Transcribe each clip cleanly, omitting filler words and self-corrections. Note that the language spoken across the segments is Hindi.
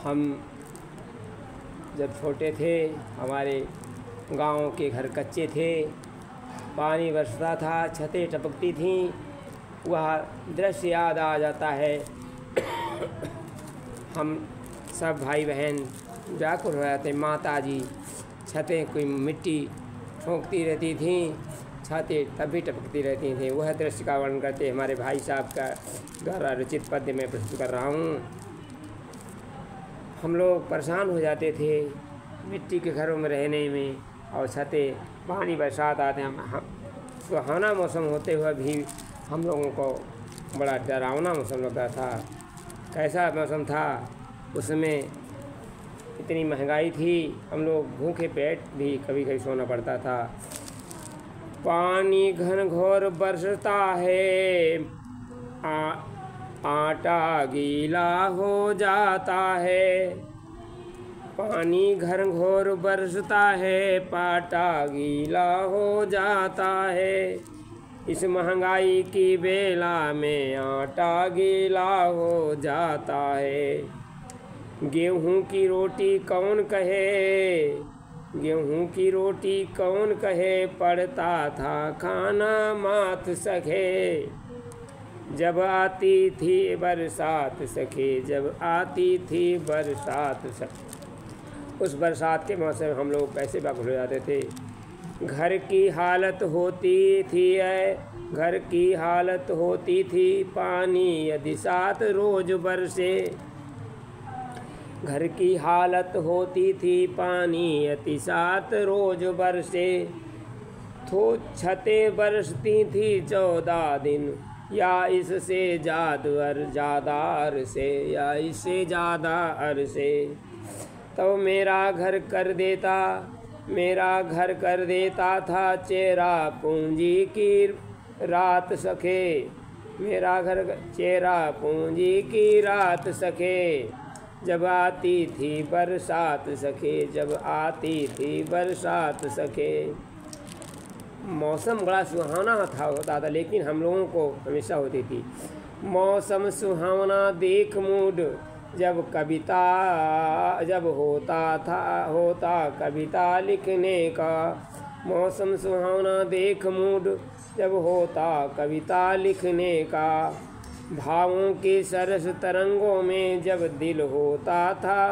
हम जब छोटे थे, हमारे गांव के घर कच्चे थे, पानी बरसता था, छतें टपकती थीं, वह दृश्य याद आ जाता है। हम सब भाई बहन व्याकुल हो जाते। माता जी छतें कोई मिट्टी ठोंकती रहती थीं, छतें तब भी टपकती रहती थीं। वह दृश्य का वर्णन करते हमारे भाई साहब का द्वारा रचित पद्य में प्रस्तुत कर रहा हूँ। हम लोग परेशान हो जाते थे मिट्टी के घरों में रहने में, और छतें पानी बरसात आते हम सुहाना मौसम होते हुए भी हम लोगों को बड़ा डरावना मौसम लगता था। कैसा मौसम था, उसमें इतनी महंगाई थी, हम लोग भूखे पेट भी कभी कभी सोना पड़ता था। पानी घनघोर बरसता है, आटा गीला हो जाता है। पानी घनघोर बरसता है, पाटा गीला हो जाता है। इस महंगाई की बेला में आटा गीला हो जाता है। गेहूं की रोटी कौन कहे, गेहूं की रोटी कौन कहे, पड़ता था खाना मात सखे। जब आती थी बरसात सखे, जब आती थी बरसात सखे। उस बरसात के मौसम में हम लोग कैसे व्याकुल हो जाते थे। घर की हालत होती थी घर की हालत होती थी, पानी यदि साथ रोज बरसे। घर की हालत होती थी, पानी यदि साथ रोज बरसे। तो छतें बरसती थी 14 दिन, या इससे ज़्यादा अरसे, या इससे ज़्यादा अरसे। तो मेरा घर कर देता था चेहरा पूंजी की रात सखे। मेरा घर चेहरा पूंजी की रात सखे। जब आती थी बरसात सखे, जब आती थी बरसात सखे। मौसम बड़ा सुहाना होता था, लेकिन हम लोगों को हमेशा होती थी मौसम सुहावना देख मूड। जब होता कविता लिखने का, मौसम सुहावना देख मूड। जब होता कविता लिखने का, भावों के सरस तरंगों में जब दिल होता था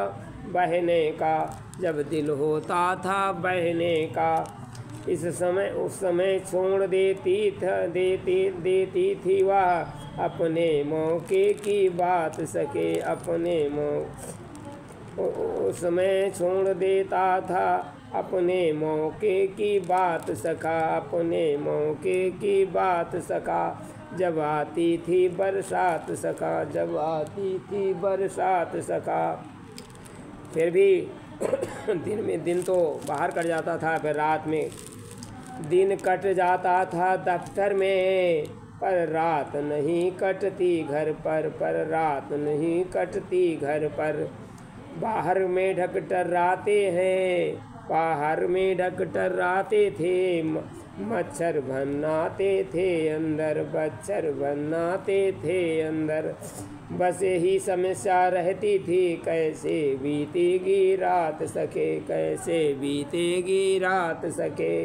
बहने का, जब दिल होता था बहने का। उस समय छोड़ देती थी वह अपने मौके की बात सके, उस समय छोड़ देता था अपने मौके की बात सका, अपने मौके की बात सका। जब आती थी बरसात सका, जब आती थी बरसात सका। फिर भी दिन तो बाहर कट जाता था, फिर रात में दिन कट जाता था दफ्तर में, पर रात नहीं कटती घर पर रात नहीं कटती घर पर। बाहर में ढकटर आते हैं, बाहर में ढकटर आते थे, मच्छर बनाते थे अंदर, मच्छर बनाते थे अंदर। बस यही समस्या रहती थी, कैसे बीतेगी रात सके, कैसे बीतेगी रात सके।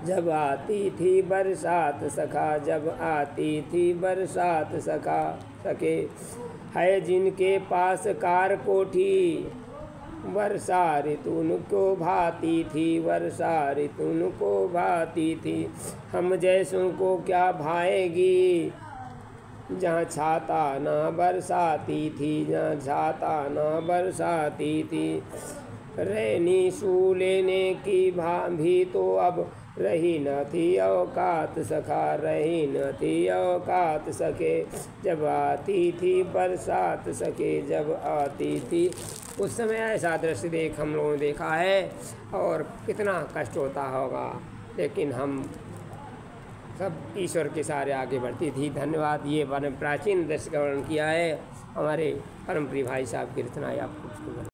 जब आती थी बरसात सखा, जब आती थी बरसात सके। है जिनके पास कार कोठी, वर्षा ऋतु को भाती थी, वर्षा ऋतु को भाती थी। हम जैसों को क्या भाएगी, जहाँ छाता ना बरसाती थी, जहाँ छाता ना बरसाती थी। रैनी सू लेने की भी तो अब रही न थी औकात सखा, रही न थी औकात सके। जब आती थी बरसात सके, जब आती थी। उस समय ऐसा दृश्य हम लोगों ने देखा है, और कितना कष्ट होता होगा, लेकिन हम सब ईश्वर के सहारे आगे बढ़ती थी। धन्यवाद। ये प्राचीन दृश्य का वर्णन किया है हमारे परम प्रिय भाई साहब की रचना है। आपको